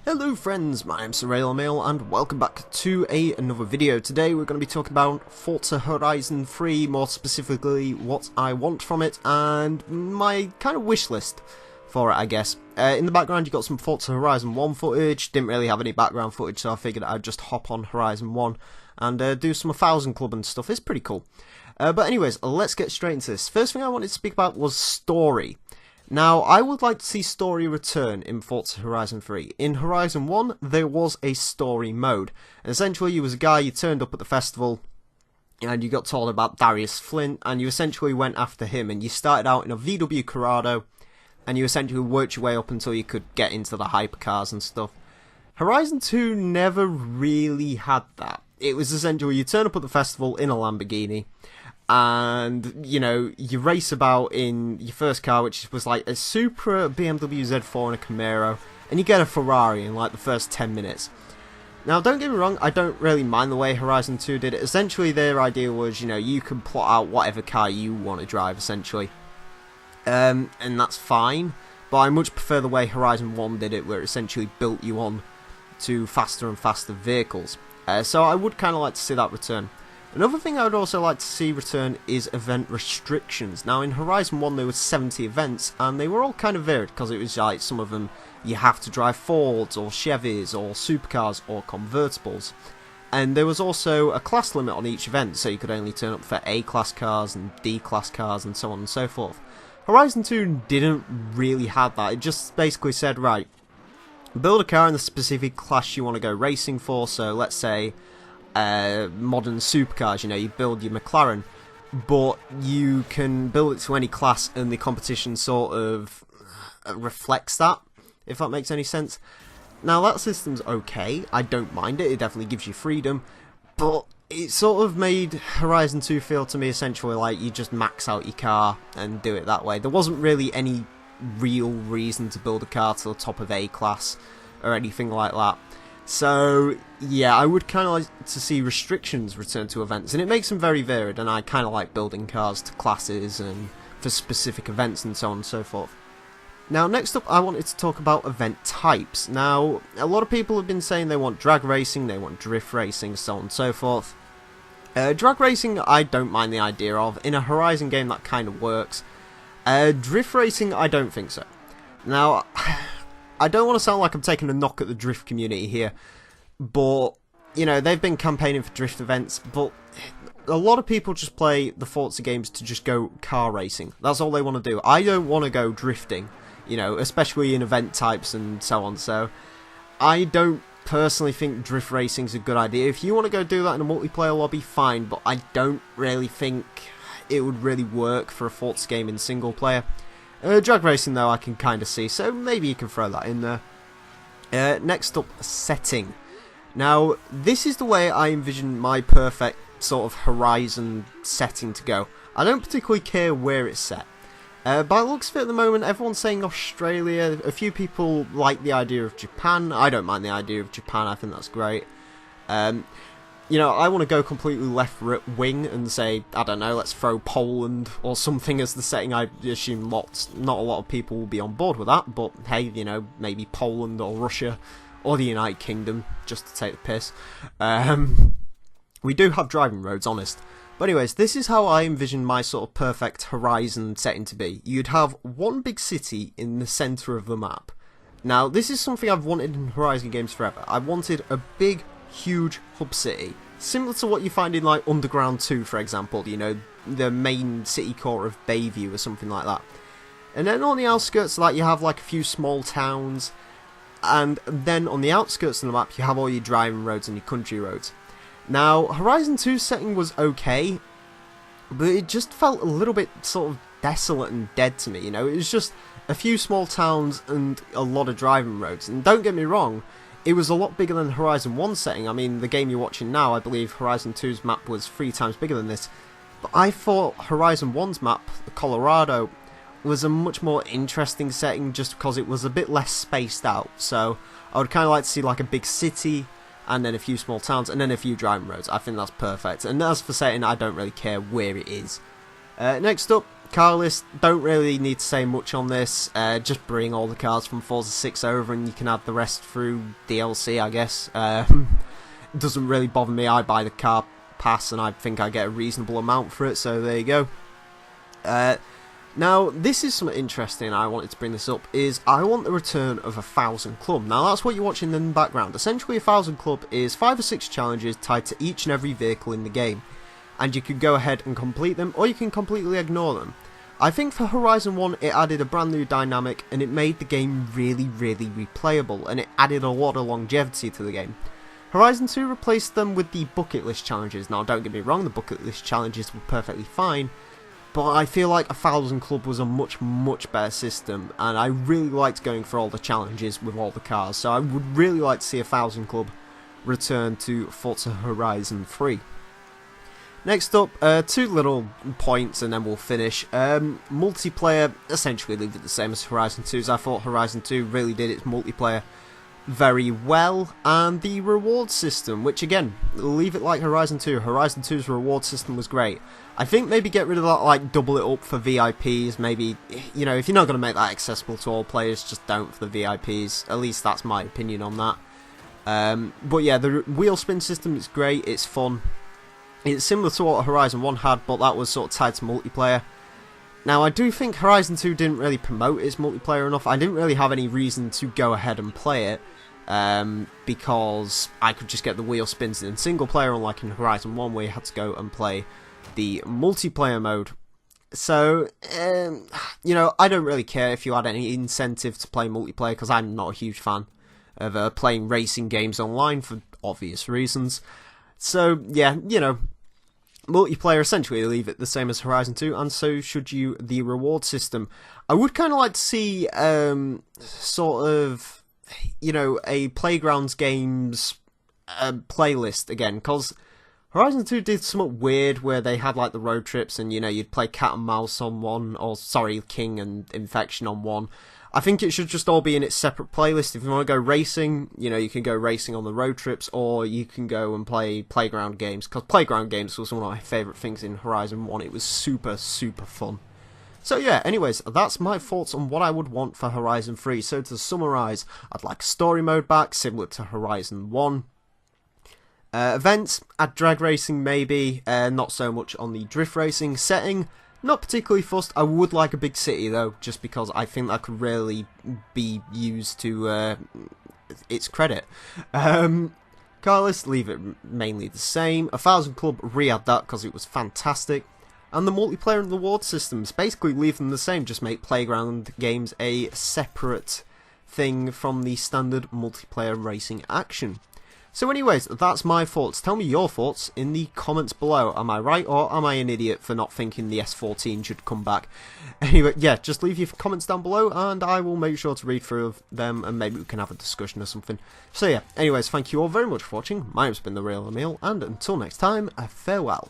Hello friends, my name's Emile and welcome back to another video. Today we're going to be talking about Forza Horizon 3, more specifically what I want from it and my kind of wish list for it, I guess. In the background you got some Forza Horizon 1 footage, didn't really have any background footage, so I figured I'd just hop on Horizon 1 and do some 1000 Club and stuff. It's pretty cool. But anyways, let's get straight into this. First thing I wanted to speak about was story. Now, I would like to see story return in Forza Horizon 3. In Horizon 1, there was a story mode. And essentially, you was a guy, you turned up at the festival, and you got told about Darius Flint, and you essentially went after him, and you started out in a VW Corrado, and you essentially worked your way up until you could get into the hypercars and stuff. Horizon 2 never really had that. It was essentially, you turn up at the festival in a Lamborghini, and, you know, you race about in your first car, which was like a Supra, BMW Z4 and a Camaro, and you get a Ferrari in like the first 10 minutes. Now, don't get me wrong, I don't really mind the way Horizon 2 did it. Essentially, their idea was, you know, you can plot out whatever car you want to drive, essentially. And that's fine, but I much prefer the way Horizon 1 did it, where it essentially built you on to faster and faster vehicles. So I would kind of like to see that return. Another thing I would also like to see return is event restrictions. Now in Horizon 1 there were 70 events and they were all kind of varied because it was like some of them you have to drive Fords or Chevys or supercars or convertibles. And there was also a class limit on each event, so you could only turn up for A-class cars and D-class cars and so on and so forth. Horizon 2 didn't really have that. It just basically said, right, build a car in the specific class you want to go racing for, so let's say modern supercars, you know, you build your McLaren, but you can build it to any class and the competition sort of reflects that, if that makes any sense. Now that system's okay, I don't mind it, it definitely gives you freedom, but it sort of made Horizon 2 feel to me essentially like you just max out your car and do it that way. There wasn't really any real reason to build a car to the top of A class or anything like that. So, yeah, I would kind of like to see restrictions return to events, and it makes them very varied, and I kind of like building cars to classes and for specific events and so on and so forth. Now, next up, I wanted to talk about event types. Now, a lot of people have been saying they want drag racing, they want drift racing, so on and so forth. Drag racing, I don't mind the idea of. In a Horizon game, that kind of works. Drift racing, I don't think so. Now, I don't want to sound like I'm taking a knock at the drift community here, but, you know, they've been campaigning for drift events, but a lot of people just play the Forza games to just go car racing. That's all they want to do. I don't want to go drifting, you know, especially in event types and so on, so I don't personally think drift racing's a good idea. If you want to go do that in a multiplayer lobby, fine, but I don't really think it would really work for a Forza game in single player. Drag racing though I can kind of see, so maybe you can throw that in there. Next up, setting. Now this is the way I envision my perfect sort of Horizon setting to go. I don't particularly care where it's set. By the looks of it at the moment, everyone's saying Australia. A few people like the idea of Japan. I don't mind the idea of Japan, I think that's great. You know, I want to go completely left wing and say, I don't know, let's throw Poland or something as the setting. I assume not a lot of people will be on board with that, but hey, you know, maybe Poland or Russia or the United Kingdom, just to take the piss. We do have driving roads, honest. But anyways, this is how I envision my sort of perfect Horizon setting to be. You'd have one big city in the centre of the map. Now, this is something I've wanted in Horizon games forever. I wanted a big, huge hub city, similar to what you find in like Underground 2, for example, you know, the main city core of Bayview or something like that. And then on the outskirts of that you have like a few small towns, and then on the outskirts of the map you have all your driving roads and your country roads. Now, Horizon 2's setting was okay, but it just felt a little bit sort of desolate and dead to me, you know. It was just a few small towns and a lot of driving roads, and don't get me wrong, it was a lot bigger than Horizon 1's setting. I mean, the game you're watching now, I believe Horizon 2's map was 3 times bigger than this. But I thought Horizon 1's map, the Colorado, was a much more interesting setting just because it was a bit less spaced out. So I would kind of like to see like a big city, and then a few small towns, and then a few driving roads. I think that's perfect. And as for setting, I don't really care where it is. Next up, car list, don't really need to say much on this. Just bring all the cars from Forza 6 over and you can add the rest through DLC, I guess. It doesn't really bother me. I buy the car pass and I think I get a reasonable amount for it, so there you go. Now, this is something interesting. I wanted to bring this up, is I want the return of 1,000 Club. Now, that's what you're watching in the background. Essentially, 1,000 Club is 5 or 6 challenges tied to each and every vehicle in the game, and you can go ahead and complete them, or you can completely ignore them. I think for Horizon 1, it added a brand new dynamic, and it made the game really, really replayable, and it added a lot of longevity to the game. Horizon 2 replaced them with the bucket list challenges. Now, don't get me wrong, the bucket list challenges were perfectly fine, but I feel like 1,000 Club was a much, much better system, and I really liked going for all the challenges with all the cars, so I would really like to see 1,000 Club return to Forza Horizon 3. Next up, 2 little points and then we'll finish. Multiplayer, essentially leave it the same as Horizon 2's. I thought Horizon 2 really did its multiplayer very well, and the reward system, which again, leave it like Horizon 2. Horizon 2's reward system was great. I think maybe get rid of that, like double it up for VIPs, maybe, you know, if you're not going to make that accessible to all players, just don't for the VIPs. At least that's my opinion on that. But yeah, the wheel spin system is great, it's fun. It's similar to what Horizon 1 had, but that was sort of tied to multiplayer. Now, I do think Horizon 2 didn't really promote its multiplayer enough. I didn't really have any reason to go ahead and play it, because I could just get the wheel spins in single player, unlike in Horizon 1 where you had to go and play the multiplayer mode. So, you know, I don't really care if you had any incentive to play multiplayer, because I'm not a huge fan of playing racing games online for obvious reasons. So, yeah, you know, multiplayer, essentially leave it the same as Horizon 2, and so should you the reward system. I would kind of like to see, sort of, you know, a Playgrounds Games playlist again, because Horizon 2 did something weird where they had, like, the road trips, and, you know, you'd play Cat and Mouse on one, or, sorry, King and Infection on one. I think it should just all be in its separate playlist. If you want to go racing, you know, you can go racing on the road trips, or you can go and play Playground Games, because Playground Games was one of my favourite things in Horizon 1. It was super, super fun. So yeah, anyways, that's my thoughts on what I would want for Horizon 3. So to summarise, I'd like story mode back, similar to Horizon 1. Events, add drag racing maybe, not so much on the drift racing. Setting, not particularly fussed. I would like a big city though, just because I think that could really be used to its credit. Car list, leave it mainly the same. 1,000 Club, re-add that because it was fantastic. And the multiplayer and reward systems, basically leave them the same, just make Playground Games a separate thing from the standard multiplayer racing action. So anyways, that's my thoughts. Tell me your thoughts in the comments below. Am I right, or am I an idiot for not thinking the S14 should come back? Anyway, yeah, just leave your comments down below and I will make sure to read through them and maybe we can have a discussion or something. So yeah, anyways, thank you all very much for watching. My name's been The Real Emile, and until next time, farewell.